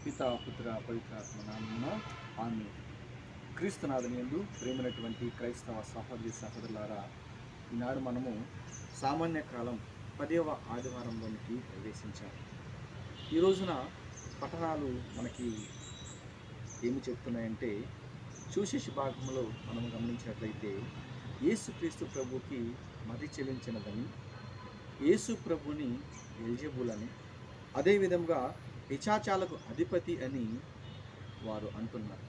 పిత పుత్ర పవిత్రాత్మ నామమున ఆమేన్. క్రీస్తునాథుని యందు ప్రేమైనటువంటి క్రైస్తవ సహోదరి సహోదరులారా, ఈనాడు మనము సామాన్య కాలం 10వ ఆదివారంలోనికి ప్రవేశించాం. ఈ రోజున పట్టణాలు మనకి ఏమి చెప్తున్నాయంటే, సువిశేష భాగంలో మనం గమనించినట్లయితే యేసుక్రీస్తు ప్రభుకి మతి చెల్లించినదని, యేసు ప్రభుని బెల్జెబూల్ అని, అదేవిధంగా పిశాచాలకు అధిపతి అని వారు అంటున్నారు.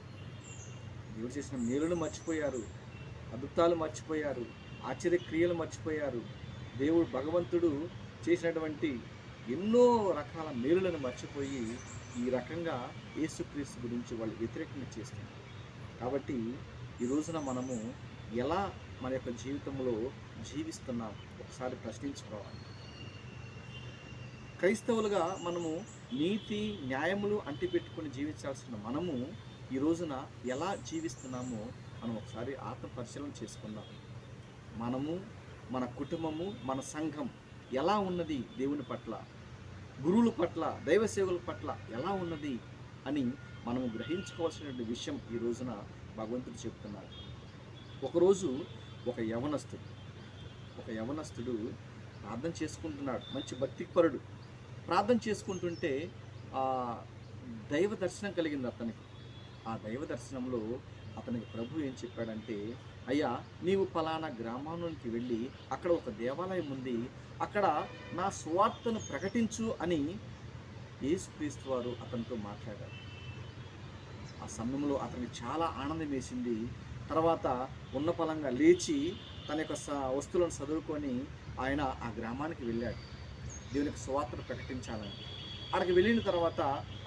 దేవుడు చేసిన మేలును మర్చిపోయారు, అద్భుతాలు మర్చిపోయారు, ఆశ్చర్యక్రియలు మర్చిపోయారు. దేవుడు భగవంతుడు చేసినటువంటి ఎన్నో రకాల మేలులను మర్చిపోయి ఈ రకంగా యేసుక్రీస్తు గురించి వాళ్ళు వ్యతిరేకంగా చేస్తున్నారు. కాబట్టి ఈ రోజున మనము ఎలా మన యొక్క జీవితంలో జీవిస్తున్నాం ఒకసారి ప్రశ్నించుకోవాలి. క్రైస్తవులుగా మనము నీతి న్యాయములు అంటిపెట్టుకొని జీవించాల్సిన మనము ఈ రోజున ఎలా జీవిస్తున్నామో మనం ఒకసారి ఆత్మ పరిశీలన చేసుకుందాం. మనము, మన కుటుంబము, మన సంఘం ఎలా ఉన్నది దేవుని పట్ల, గురువుల పట్ల, దైవ సేవకుల పట్ల ఎలా ఉన్నది అని మనము గ్రహించుకోవాల్సిన విషయం ఈ రోజున భగవంతుడు చెప్తున్నారు. ఒకరోజు ఒక యవనస్తుడు ప్రార్థన చేసుకుంటున్నాడు. మంచి భక్తిపరుడు. ప్రార్థన చేసుకుంటుంటే దైవ దర్శనం కలిగింది అతనికి. ఆ దైవ దర్శనంలో అతనికి ప్రభు ఏం చెప్పాడంటే, అయ్యా, నీవు పలానా గ్రామానికి వెళ్ళి అక్కడ ఒక దేవాలయం ఉంది, అక్కడ నా సువార్తను ప్రకటించు అని యేసుక్రీస్తు వారు అతనితో మాట్లాడారు. ఆ సమయంలో అతనికి చాలా ఆనందం వేసింది. తర్వాత ఉన్నపలంగా లేచి తన యొక్క వస్తువులను చదువుకొని ఆయన ఆ గ్రామానికి వెళ్ళాడు, దేవునికి సువార్తను ప్రకటించాలని. అక్కడికి వెళ్ళిన తర్వాత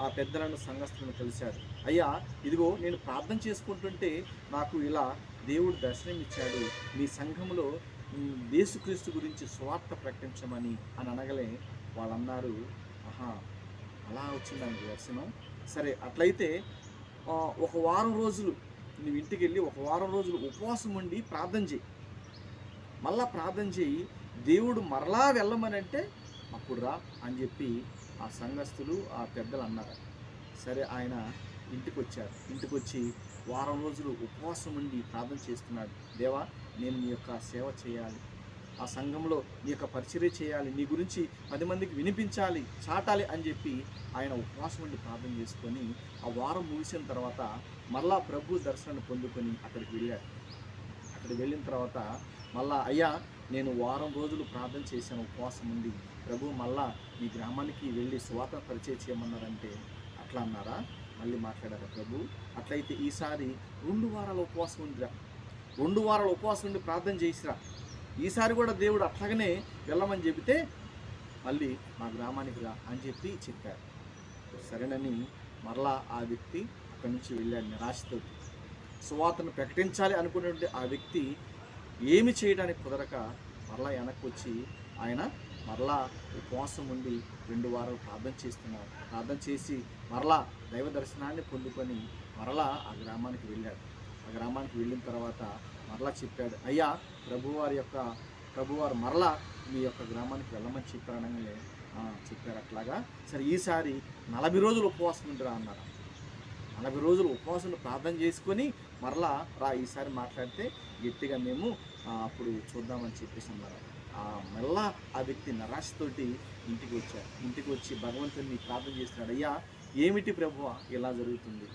ఆ పెద్దలను, సంఘస్థులను కలిశాడు. అయ్యా, ఇదిగో నేను ప్రార్థన చేసుకుంటుంటే నాకు ఇలా దేవుడు దర్శనం ఇచ్చాడు, మీ సంఘంలో యేసుక్రీస్తు గురించి సువార్త ప్రకటించమని అని అనగలే వాళ్ళు అన్నారు, ఆహా, అలా వచ్చిందానికి దర్శనం. సరే, అట్లయితే ఒక వారం రోజులు నువ్వు ఇంటికి వెళ్ళి ఒక వారం రోజులు ఉపవాసం ఉండి ప్రార్థన చేయి, మళ్ళా ప్రార్థన చేయి, దేవుడు మరలా వెళ్ళమని అంటే అప్పుడు రా అని చెప్పి ఆ సంఘస్థులు, ఆ పెద్దలు అన్నారు. సరే, ఆయన ఇంటికి వచ్చారు. ఇంటికి వచ్చి వారం రోజులు ఉపవాసం ఉండి ప్రార్థన చేస్తున్నాడు. దేవా, నేను నీ యొక్క సేవ చేయాలి, ఆ సంఘంలో నీ యొక్క పరిచర్య చేయాలి, నీ గురించి 10 మందికి వినిపించాలి, చాటాలి అని చెప్పి ఆయన ఉపవాసం ఉండి ప్రార్థన చేసుకొని ఆ వారం ముగిసిన తర్వాత మళ్ళా ప్రభు దర్శనాన్ని పొందుకొని అక్కడికి వెళ్ళాడు. అక్కడికి వెళ్ళిన తర్వాత మళ్ళా, అయ్యా, నేను వారం రోజులు ప్రార్థన చేశాను ఉపవాసం ఉంది, ప్రభు మళ్ళా మీ గ్రామానికి వెళ్ళి సువార్త పరిచయం చేయమన్నారంటే అట్లా అన్నారా? మళ్ళీ మాట్లాడారా ప్రభు? అట్లయితే ఈసారి 2 వారాల ఉపవాసం ఉందిరా, 2 వారాల ఉపవాసం ఉండి ప్రార్థన చేసిరా, ఈసారి కూడా దేవుడు అట్లాగనే వెళ్ళమని చెబితే మళ్ళీ మా గ్రామానికి రా అని చెప్పారు. సరేనని మరలా ఆ వ్యక్తి అక్కడి నుంచి వెళ్ళాడు నిరాశతో. సువార్తను ప్రకటించాలి అనుకున్నటువంటి ఆ వ్యక్తి ఏమి చేయడానికి కుదరక మరలా వెనక్కి వచ్చి ఆయన మరలా ఉపవాసం ఉండి 2 వారాలు ప్రార్థన చేస్తున్నారు. ప్రార్థన చేసి మరలా దైవ దర్శనాన్ని పొందుకొని మరలా ఆ గ్రామానికి వెళ్ళాడు. ఆ గ్రామానికి వెళ్ళిన తర్వాత మరలా చెప్పాడు, అయ్యా, ప్రభువారు మరలా మీ యొక్క గ్రామానికి వెళ్ళమని చెప్పారనగానే చెప్పారు. అట్లాగా, సరే ఈసారి 40 రోజులు ఉపవాసం ఉండిరా అన్నారు. 40 రోజులు ఉపవాసం ప్రార్థన చేసుకొని మరలా రా, ఈసారి మాట్లాడితే గట్టిగా మేము అప్పుడు చూద్దామని చెప్పేసి అన్నారు. మళ్ళా ఆ వ్యక్తి నిరాశతోటి ఇంటికి వచ్చాడు. ఇంటికి వచ్చి భగవంతుడిని ప్రార్థన చేస్తున్నాడు, అయ్యా, ఏమిటి ప్రభువా ఇలా జరుగుతుంది,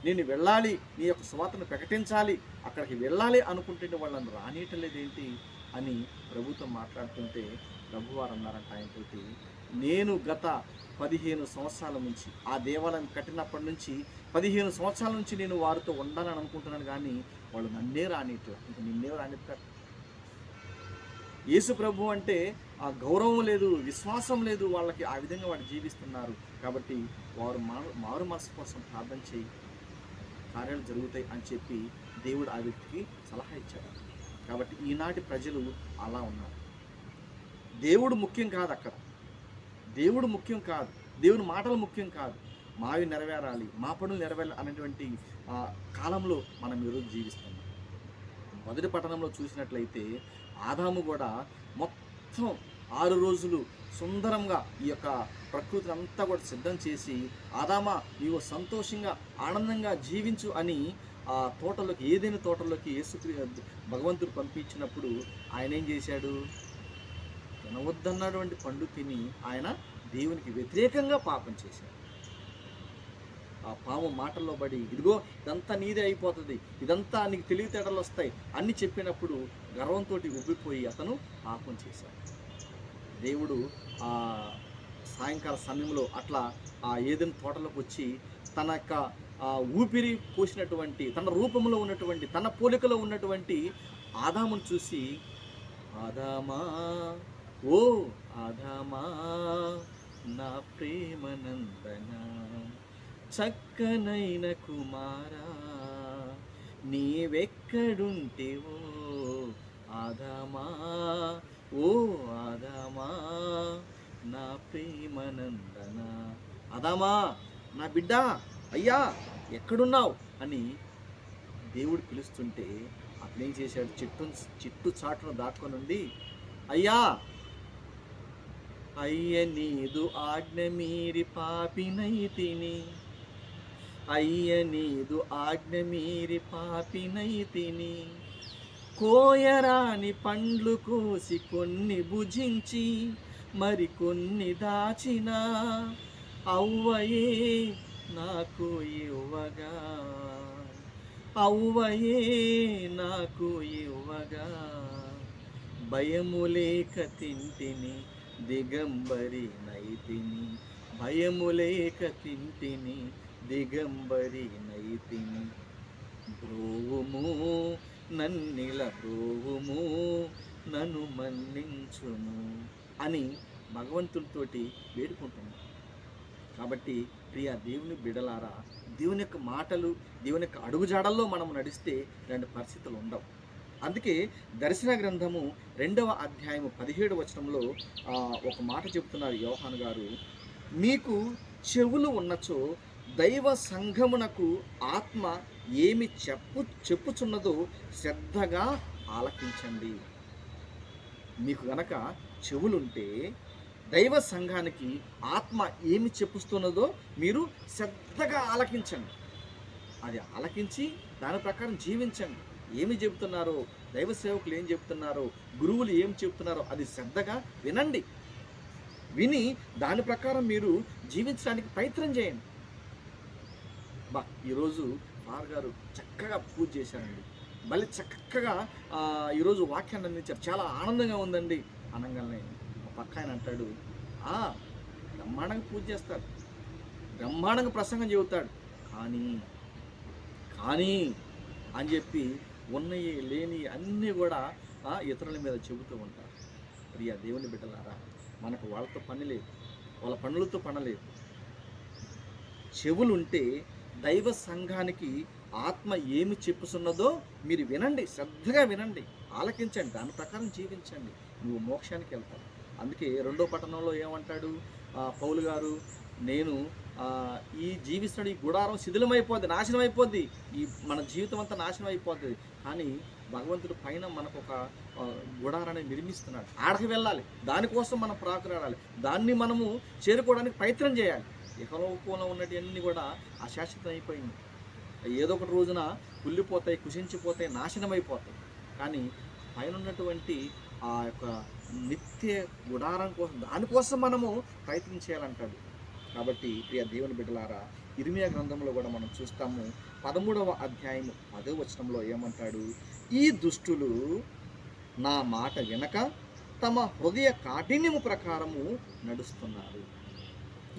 నేను వెళ్ళాలి, నీ యొక్క సువార్తను ప్రకటించాలి, అక్కడికి వెళ్ళాలి అనుకుంటుంటే వాళ్ళని రానియటలేదేంటి అని ప్రభుతో మాట్లాడుతుంటే ప్రభువారు అన్నారంట ఆయనతోటి, నేను గత 15 సంవత్సరాల నుంచి ఆ దేవాలయం కట్టినప్పటి నుంచి 15 సంవత్సరాల నుంచి నేను వారితో ఉండాలని అనుకుంటున్నాను, కానీ వాళ్ళు నన్నే రానిట్లా, ఇంక నిన్నే రానిస్తారు. యేసు ప్రభు అంటే ఆ గౌరవం లేదు, విశ్వాసం లేదు వాళ్ళకి, ఆ విధంగా వాడు జీవిస్తున్నారు. కాబట్టి వారు మారు మనసు కోసం ప్రార్థన చేయి, కార్యాలు జరుగుతాయి అని చెప్పి దేవుడు ఆ వ్యక్తికి సలహా ఇచ్చాడు. కాబట్టి ఈనాటి ప్రజలు అలా ఉన్నారు. దేవుడు ముఖ్యం కాదు, అక్కడ దేవుడు ముఖ్యం కాదు, దేవుని మాటలు ముఖ్యం కాదు, మావి నెరవేరాలి, మా పనులు నెరవేరాలి అనేటువంటి కాలంలో మనం ఈరోజు జీవిస్తున్నాం. మొదటి పట్టణంలో చూసినట్లయితే ఆదాము కూడా మొత్తం 6 రోజులు సుందరంగా ఈ యొక్క ప్రకృతిని అంతా కూడా సిద్ధం చేసి, ఆదామా నీవు సంతోషంగా ఆనందంగా జీవించు అని ఆ తోటలోకి, ఏదైనా తోటలోకి భగవంతుడు పంపించినప్పుడు ఆయన ఏం చేశాడు? తినవద్దన్నటువంటి పండు తిని ఆయన దేవునికి వ్యతిరేకంగా పాపం చేశాడు. ఆ పాము మాటల్లో పడి, ఇదిగో ఇదంతా నీదే అయిపోతుంది, ఇదంతా నీకు తెలివితేటలు వస్తాయి అన్ని చెప్పినప్పుడు గర్వంతో ఉబ్బిపోయి అతను పాపం చేశాడు. దేవుడు ఆ సాయంకాల సమయంలో అట్లా ఆ ఏదైనా తోటలోకి వచ్చి తన యొక్క ఊపిరి పోసినటువంటి, తన రూపంలో ఉన్నటువంటి, తన పోలికలో ఉన్నటువంటి ఆదామును చూసి, ఆదామా, ఓ ఆదామా నా ప్రేమనందన, చక్కనైన కుమారా నీవెక్కడుంటేవో ఆదామా, ఓ ఆదామా నా ప్రేమనందన, ఆదామా నా బిడ్డ, అయ్యా ఎక్కడున్నావు అని దేవుడు పిలుస్తుంటే అతనేం చేశాడు? చిట్టు చాటును దాక్కొనుండి, అయ్యా అయ్య నీదు ఆజ్ఞ మీరి పాపినైతిని, అయ్య నీదు ఆజ్ఞ మీరి పాపినైతిని, కోయరాని పండ్లు కోసి కొన్ని భుజించి మరి కొన్ని దాచిన, అవ్వయే నాకు ఇవ్వగా, అవ్వయే నాకు ఇవ్వగా, భయము లేక తింటిని దిగంబరి నైతిని, భయము లేక తింటిని దిగంబరి నైతిని, బ్రోవుము నన్నిల బ్రోవుము నన్ను మన్నించుము అని భగవంతుడితోటి వేడుకుంటున్నాను. కాబట్టి ప్రియ దేవుని బిడలారా, దేవుని యొక్క మాటలు, దేవుని యొక్క అడుగుజాడల్లో మనం నడిస్తే ఇలాంటి పరిస్థితులు ఉండవు. అందుకే దర్శన గ్రంథము 2వ అధ్యాయము 17వ వచనంలో ఒక మాట చెప్తున్నారు యోహాను గారు, మీకు చెవులు ఉన్నచో దైవ సంఘమునకు ఆత్మ ఏమి చెప్పుచున్నదో శ్రద్ధగా ఆలకించండి. మీకు గనక చెవులుంటే దైవ సంఘానికి ఆత్మ ఏమి చెప్పుస్తున్నదో మీరు శ్రద్ధగా ఆలకించండి. అది ఆలకించి దాని ప్రకారం జీవించండి. ఏమి చెబుతున్నారో, దైవ సేవకులు ఏం చెప్తున్నారో, గురువులు ఏం చెప్తున్నారో అది శ్రద్ధగా వినండి. విని దాని ప్రకారం మీరు జీవించడానికి ప్రయత్నం చేయండి. ఈరోజు వారు గారు చక్కగా పూజ చేశారండి, మళ్ళీ చక్కగా ఈరోజు వాక్యాన్ని అందించారు, చాలా ఆనందంగా ఉందండి అనగానే పక్క ఆయన అంటాడు, బ్రహ్మాండంగా పూజ చేస్తాడు, బ్రహ్మాండంగా ప్రసంగం చెబుతాడు, కానీ అని చెప్పి ఉన్నవి లేని అన్నీ కూడా ఇతరుల మీద చెబుతూ ఉంటారు. ప్రియ దేవుని బిడ్డలారా, మనకు వాళ్ళతో పని లేదు, వాళ్ళ పనులతో పనలేదు. చెవులుంటే దైవ సంఘానికి ఆత్మ ఏమి చెప్పుతున్నదో మీరు వినండి, శ్రద్ధగా వినండి, ఆలకించండి, దాని ప్రకారం జీవించండి, నువ్వు మోక్షానికి వెళ్తావు. అందుకే 2వ పట్టణంలో ఏమంటాడు పౌలు గారు, నేను ఈ జీవిస్తున్న ఈ గుడారం శిథిలమైపోద్ది, నాశనం అయిపోద్ది, ఈ మన జీవితం అంతా నాశనం అయిపోతుంది, కానీ భగవంతుడు పైన మనకు ఒక గుడారాన్ని నిర్మిస్తున్నాడు, ఆడకి వెళ్ళాలి, దానికోసం మనం ప్రాకులాడాలి, దాన్ని మనము చేరుకోవడానికి ప్రయత్నం చేయాలి. ఇహలోకంలో ఉన్నటివన్నీ కూడా అశాశ్వతం అయిపోయింది, ఏదో ఒకటి రోజున కుళ్ళిపోతాయి, కుషించిపోతాయి, నాశనం అయిపోతాయి. కానీ పైన ఉన్నటువంటి ఆ యొక్క నిత్య గుడారం కోసం, దానికోసం మనము ప్రయత్నం చేయాలంటాడు. కాబట్టి ప్రియ దేవుని బిడ్డలారా, ఇర్మియా గ్రంథంలో కూడా మనం చూస్తాము 13వ అధ్యాయం 10వ వచనంలో ఏమంటాడు, ఈ దుష్టులు నా మాట వినక తమ హృదయ కాఠిన్యము ప్రకారము నడుస్తున్నారు.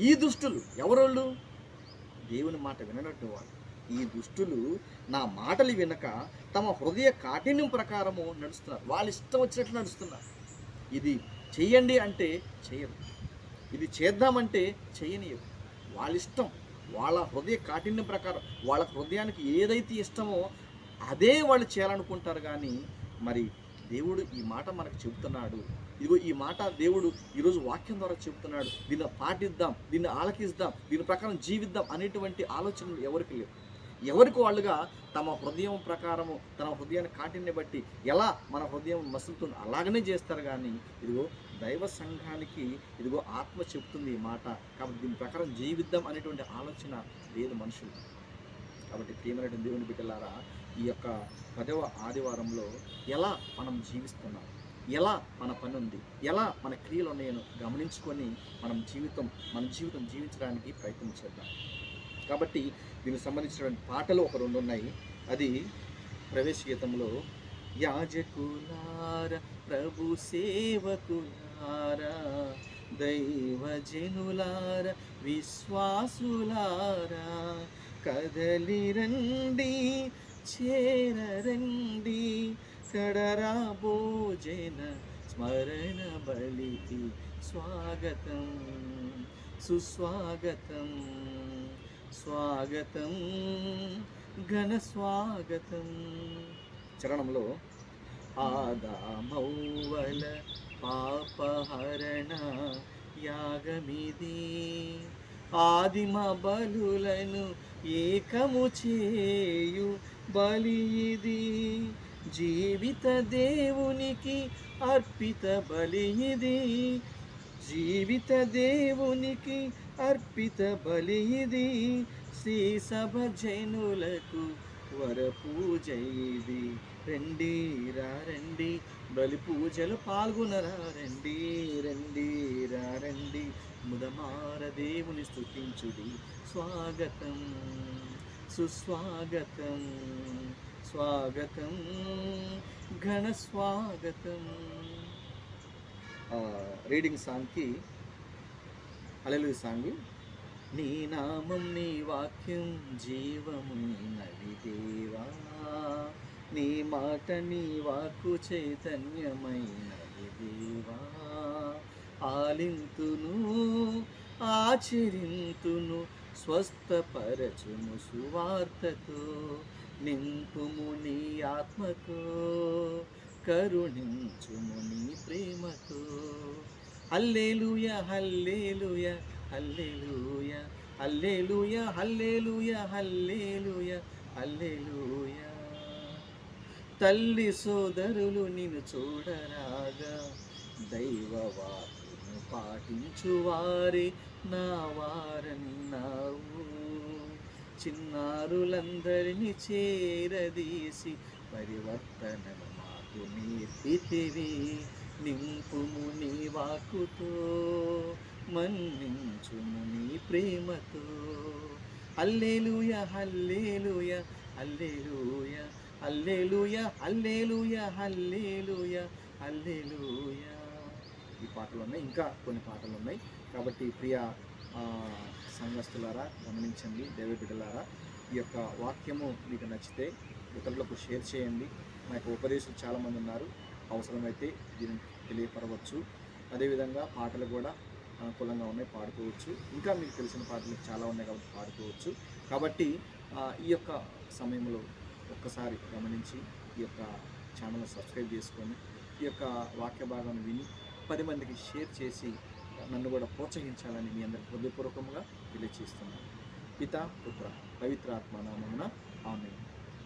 ఈ దుష్టులు ఎవరోళ్ళు? దేవుని మాట విననట్టు వాళ్ళు. ఈ దుష్టులు నా మాటలు వినక తమ హృదయ కాఠిన్యం ప్రకారము నడుస్తున్నారు, వాళ్ళు ఇష్టం వచ్చినట్లు నడుస్తున్నారు. ఇది చెయ్యండి అంటే చెయ్యరు, ఇది చేద్దామంటే చెయ్యనియరు, వాళ్ళ ఇష్టం, వాళ్ళ హృదయ కాఠిన్యం ప్రకారం, వాళ్ళ హృదయానికి ఏదైతే ఇష్టమో అదే వాళ్ళు చేయాలనుకుంటారు. కానీ మరి దేవుడు ఈ మాట మనకు చెబుతున్నాడు, ఇదిగో ఈ మాట దేవుడు ఈరోజు వాక్యం ద్వారా చెబుతున్నాడు, దీన్ని పాటిద్దాం, దీన్ని ఆలకిద్దాం, దీని ప్రకారం జీవిద్దాం అనేటువంటి ఆలోచనలు ఎవరికి లేవు. ఎవరికి వాళ్ళుగా తమ హృదయం ప్రకారము తన హృదయాన్ని కాటిని బట్టి ఎలా మన హృదయం మసులుతుందో అలాగనే చేస్తారు. కానీ ఇదిగో దైవ సంఘానికి ఇదిగో ఆత్మ చెప్తుంది ఈ మాట, కాబట్టి దీని ప్రకారం జీవిద్దాం అనేటువంటి ఆలోచన లేదు మనుషులు. కాబట్టి ప్రియమైన దేవుని బిడ్డలారా, ఈ యొక్క 10వ ఆదివారంలో ఎలా మనం జీవిస్తున్నాం, ఎలా మన పని ఉంది, ఎలా మన క్రియలు ఉన్నాయో గమనించుకొని మన జీవితం జీవించడానికి ప్రయత్నం చేద్దాం. కాబట్టి దీనికి సంబంధించినటువంటి పాటలు ఒక 2 ఉన్నాయి. అది ప్రవేశ గీతంలో, యాజకులార ప్రభు సేవకులారా దైవజనులార విశ్వాసులారా కదలి రండి చేరరండి కడరా భోజన స్మరణ బలికి స్వాగతం సుస్వాగతం స్వాగతం ఘన స్వాగతం. చరణంలో, ఆదామౌవల పాపహరణ యాగమిది ఆదిమ బలులను ఏకము చేయు బలి ఇది జీవిత దేవునికి అర్పిత బలి ఇది జీవిత దేవునికి అర్పిత బలి ఇది శ్రీ సభ జనులకు వర పూజ ఇది రండి రండి బలి పూజలు పాల్గొనరా రండి రండి రండి ముదమార దేవుని స్తుతించుడి స్వాగతం సుస్వాగతం స్వాగతం ఘన స్వాగతం. రీడింగ్ సాంగ్కి హల్లెలూయా సాంగ్. నీ నామం నీ వాక్యం జీవమున్నది దేవా నీ మాట నీ వాక్కు చైతన్యమైనది దేవా ఆలింతును ఆచరింతును స్వస్థపరచుము సువార్తతో నింపుము నీ ఆత్మతో కరుణించుము నీ ప్రేమతో హల్లెలూయా హల్లెలూయా హల్లెలూయా హల్లెలూయా హల్లెలూయా హల్లెలూయా హల్లెలూయా. తల్లి సోదరులు నిన్ను చూడరాగా దైవ వాక్కును పాటించువారే నా వారన్నావు చిన్నారులందరినీ చేరదీసి పరివర్తనను మాకు నేర్పితివి నింపుము నీ వాక్కుతో మన్నించుము నీ ప్రేమతో హల్లెలూయా హల్లెలూయా హల్లెలూయా హల్లెలూయా హల్లెలూయా హల్లెలూయా హల్లెలూయా. ఈ పాటలు ఉన్నాయి, ఇంకా కొన్ని పాటలు ఉన్నాయి. కాబట్టి ప్రియ సంఘస్థులారా గమనించండి, దైవ బిడ్డలారా, ఈ యొక్క వాక్యము మీకు నచ్చితే ఇతరులకు షేర్ చేయండి. మా యొక్క ఉపదేశులు చాలామంది ఉన్నారు, అవసరమైతే దీన్ని తెలియపరవచ్చు. అదేవిధంగా పాటలు కూడా అనుకూలంగా ఉన్నాయి, పాడుకోవచ్చు. ఇంకా మీకు తెలిసిన పాటలు చాలా ఉన్నాయి కాబట్టి పాడుకోవచ్చు. కాబట్టి ఈ యొక్క సమయంలో ఒక్కసారి గమనించి ఈ యొక్క ఛానల్ని సబ్స్క్రైబ్ చేసుకొని ఈ యొక్క వాక్య భాగాన్ని విని 10 మందికి షేర్ చేసి నన్ను కూడా ప్రోత్సహించాలని మీ అందరికి హృదయపూర్వకంగా తెలియజేస్తున్నాను. పితా పుత్ర పవిత్ర ఆత్మ నామమున ఆమేన్.